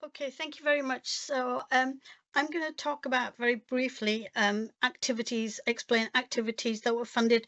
Okay, thank you very much. I'm going to talk about very briefly explain activities that were funded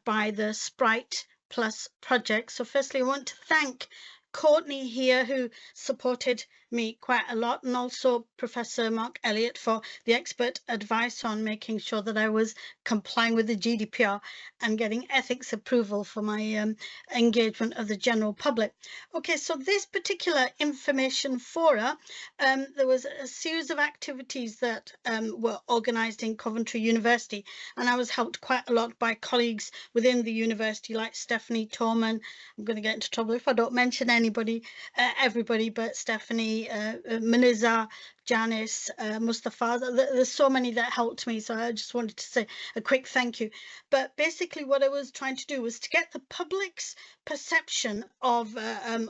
by the SPRITE Plus project. So firstly, I want to thank Courtney here, who supported me quite a lot, and also Professor Mark Elliott for the expert advice on making sure that I was complying with the GDPR and getting ethics approval for my engagement of the general public. Okay, so this particular information fora, there was a series of activities that were organised in Coventry University, and I was helped quite a lot by colleagues within the university like Stephanie Torman. I'm going to get into trouble if I don't mention everybody, but Stephanie, Maniza, Janice, Mustafa. There's so many that helped me, so I just wanted to say a quick thank you. But basically what I was trying to do was to get the public's perception of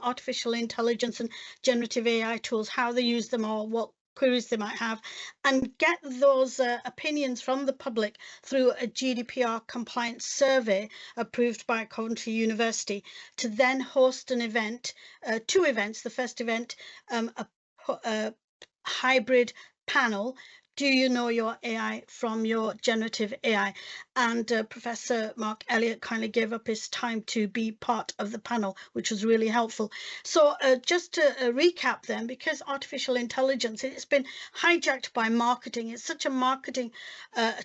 artificial intelligence and generative AI tools, how they use them or what queries they might have, and get those opinions from the public through a GDPR compliance survey approved by Coventry University, to then host an event, two events. The first event, a hybrid panel. Do you know your AI from your generative AI? And Professor Mark Elliott kindly gave up his time to be part of the panel, which was really helpful. So just to recap then, because artificial intelligence, it's been hijacked by marketing. It's such a marketing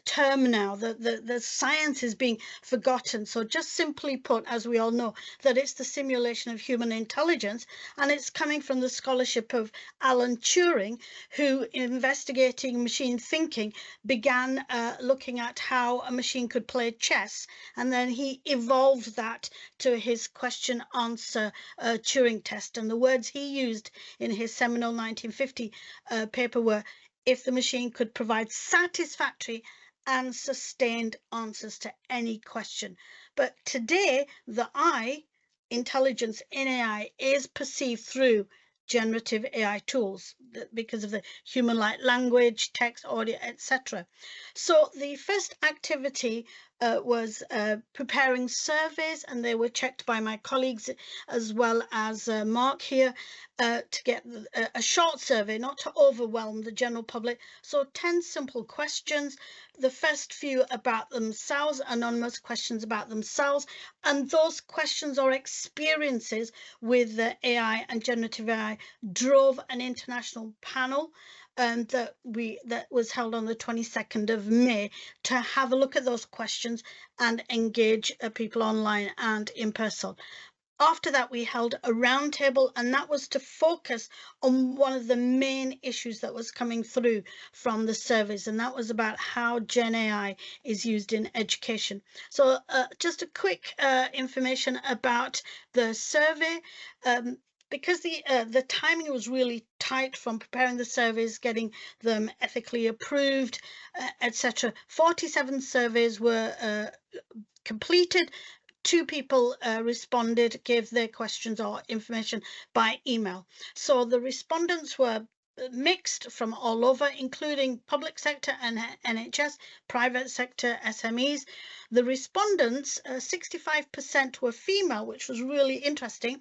term now that the science is being forgotten. So just simply put, as we all know, that it's the simulation of human intelligence, and it's coming from the scholarship of Alan Turing, who, investigating machine thinking, began looking at how a machine could play chess, and then he evolved that to his question answer Turing test. And the words he used in his seminal 1950 paper were, if the machine could provide satisfactory and sustained answers to any question. But today, the I, intelligence in AI, is perceived through generative AI tools because of the human-like language, text, audio, etc. So the first activity was preparing surveys, and they were checked by my colleagues as well as Mark here, to get a short survey, not to overwhelm the general public. So 10 simple questions, the first few about themselves, anonymous questions about themselves, and those questions or experiences with the AI and generative AI drove an international panel that was held on the 22nd of May to have a look at those questions and engage people online and in person. After that, we held a roundtable, and that was to focus on one of the main issues that was coming through from the surveys, and that was about how Gen AI is used in education. So just a quick information about the survey. Because the timing was really tight from preparing the surveys, getting them ethically approved, etc. 47 surveys were completed. 2 people responded, gave their questions or information by email. So the respondents were mixed from all over, including public sector and NHS, private sector, SMEs. The respondents, 65% were female, which was really interesting.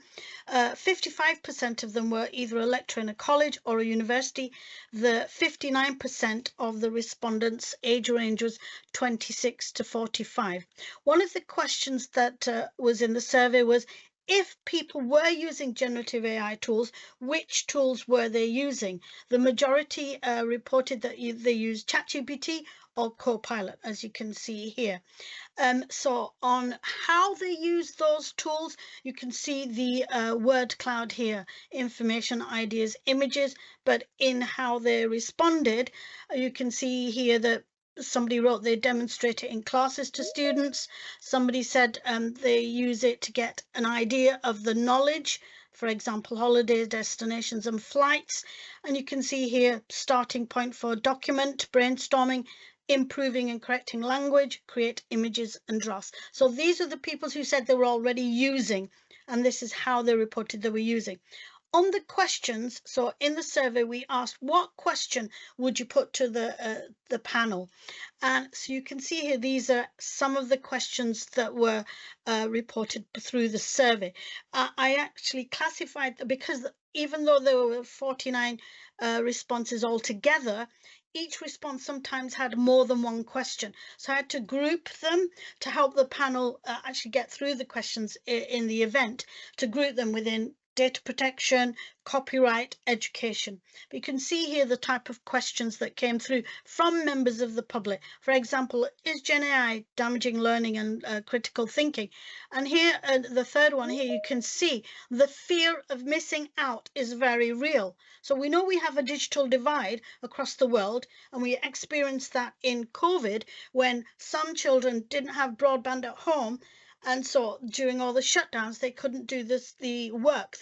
55% of them were either a lecturer in a college or a university. The 59% of the respondents' age range was 26 to 45. One of the questions that was in the survey was, if people were using generative AI tools, which tools were they using? The majority reported that they used ChatGPT or Copilot, as you can see here. So on how they use those tools, you can see the word cloud here, information, ideas, images, but in how they responded, you can see here that somebody wrote they demonstrate it in classes to students. Somebody said they use it to get an idea of the knowledge, for example, holidays, destinations, and flights. And you can see here, starting point for document, brainstorming, improving and correcting language, create images and drafts. So these are the people who said they were already using, and this is how they reported they were using. On the questions, so in the survey, we asked what question would you put to the panel? And so you can see here, these are some of the questions that were reported through the survey. I actually classified, because even though there were 49 responses altogether, each response sometimes had more than one question. So I had to group them to help the panel actually get through the questions in the event, to group them within data protection, copyright, education. But you can see here the type of questions that came through from members of the public. For example, is Gen AI damaging learning and critical thinking? And here, the third one here, you can see the fear of missing out is very real. So we know we have a digital divide across the world, and we experienced that in COVID when some children didn't have broadband at home. And so during all the shutdowns, they couldn't do the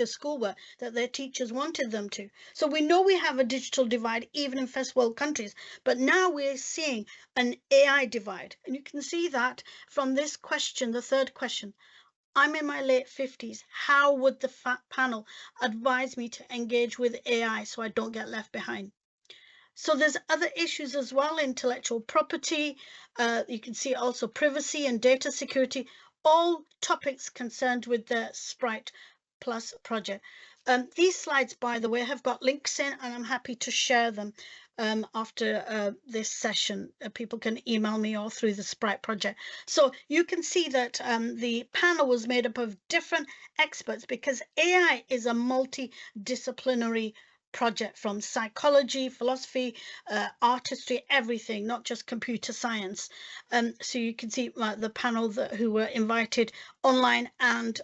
schoolwork that their teachers wanted them to. So we know we have a digital divide even in first world countries, but now we're seeing an AI divide. And you can see that from this question, the third question. I'm in my late 50s. How would the panel advise me to engage with AI so I don't get left behind? So there's other issues as well, intellectual property. You can see also privacy and data security, all topics concerned with the SPRITE Plus project. These slides, by the way, have got links in, and I'm happy to share them after this session. People can email me or through the SPRITE project. So you can see that the panel was made up of different experts, because AI is a multidisciplinary project, from psychology, philosophy, artistry, everything, not just computer science. So you can see the panel who were invited online and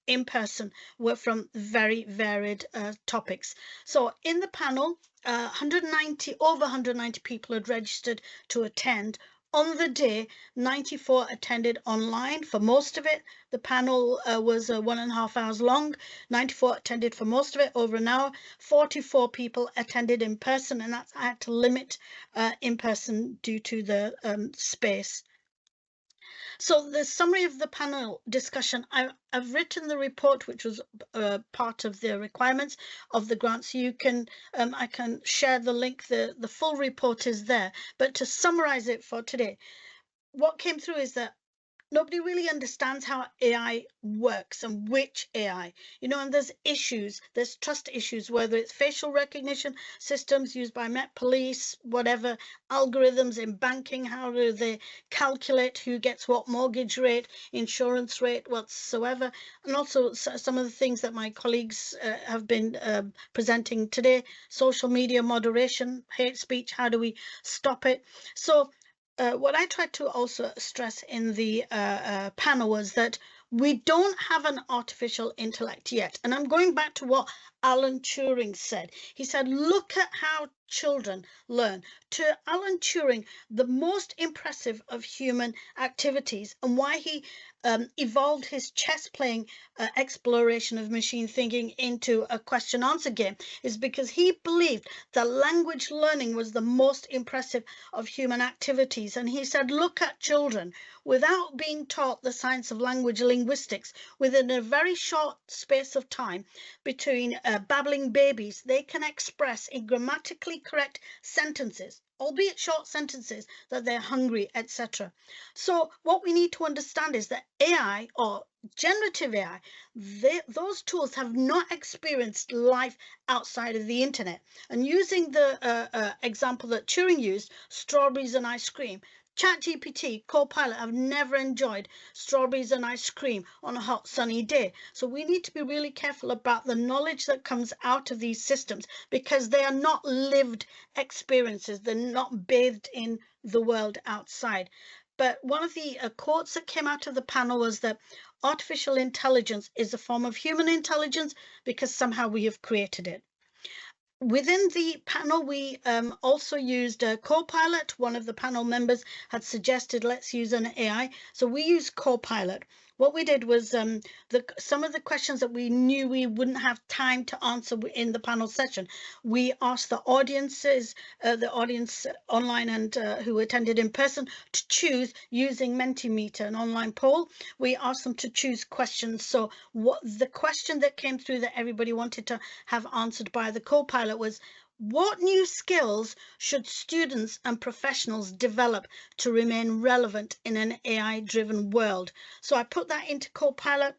in person were from very varied topics. So in the panel, over 190 people had registered to attend. On the day, 94 attended online for most of it. The panel was 1.5 hours long. 94 attended for most of it, over an hour. 44 people attended in person, and that's, I had to limit in person due to the space. So the summary of the panel discussion, I've written the report, which was part of the requirements of the grant. So you can, I can share the link. The full report is there. But to summarize it for today, what came through is that nobody really understands how AI works and which AI, and there's issues, there's trust issues, whether it's facial recognition systems used by Met Police, whatever, algorithms in banking, how do they calculate who gets what mortgage rate, insurance rate, whatsoever, and also some of the things that my colleagues have been presenting today, social media moderation, hate speech, how do we stop it? So what I tried to also stress in the panel was that we don't have an artificial intellect yet. And I'm going back to what Alan Turing said. He said, look at how children learn. To Alan Turing, the most impressive of human activities, and why he evolved his chess playing exploration of machine thinking into a question answer game, is because he believed that language learning was the most impressive of human activities. And he said, look at children. Without being taught the science of language linguistics, within a very short space of time between babbling babies, they can express in grammatically correct sentences, albeit short sentences, that they're hungry, etc. So what we need to understand is that AI, or generative AI, those tools have not experienced life outside of the internet. And using the example that Turing used, strawberries and ice cream, ChatGPT, Copilot have never enjoyed strawberries and ice cream on a hot sunny day. So we need to be really careful about the knowledge that comes out of these systems, because they are not lived experiences. They're not bathed in the world outside. But one of the quotes that came out of the panel was that artificial intelligence is a form of human intelligence because somehow we have created it. Within the panel, we also used Copilot. One of the panel members had suggested let's use an AI. So we use Copilot. what we did was some of the questions that we knew we wouldn't have time to answer in the panel session, we asked the audiences, the audience online and who attended in person, to choose using Mentimeter, an online poll. We asked them to choose questions. So what the question that came through that everybody wanted to have answered by the co-pilot was, what new skills should students and professionals develop to remain relevant in an AI-driven world? So I put that into Copilot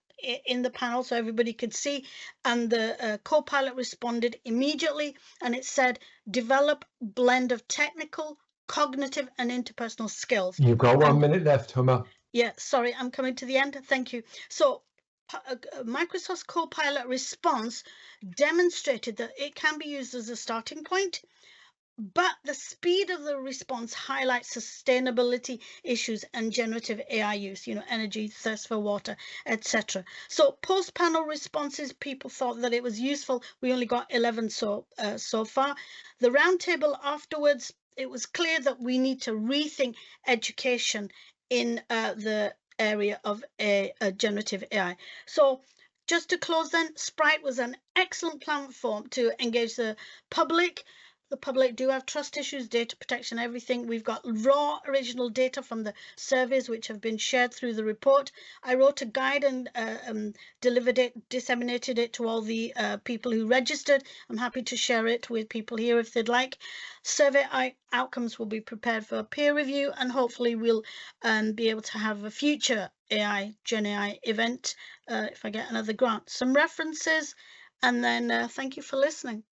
in the panel so everybody could see, and the Copilot responded immediately, and it said, develop blend of technical, cognitive, and interpersonal skills. You've got 1 minute left, Huma. Yeah, sorry, I'm coming to the end. Thank you. So Microsoft's Copilot response demonstrated that it can be used as a starting point, but the speed of the response highlights sustainability issues and generative AI use, energy, thirst for water, etc. So post-panel responses, people thought that it was useful. We only got 11 so far. The roundtable afterwards, it was clear that we need to rethink education in the area of generative AI. So just to close then, SPRITE was an excellent platform to engage the public. The public do have trust issues, data protection, everything. We've got raw original data from the surveys which have been shared through the report. I wrote a guide and delivered it, disseminated it to all the people who registered. I'm happy to share it with people here if they'd like. Survey outcomes will be prepared for peer review, and hopefully we'll be able to have a future Gen AI event if I get another grant. Some references, and then thank you for listening.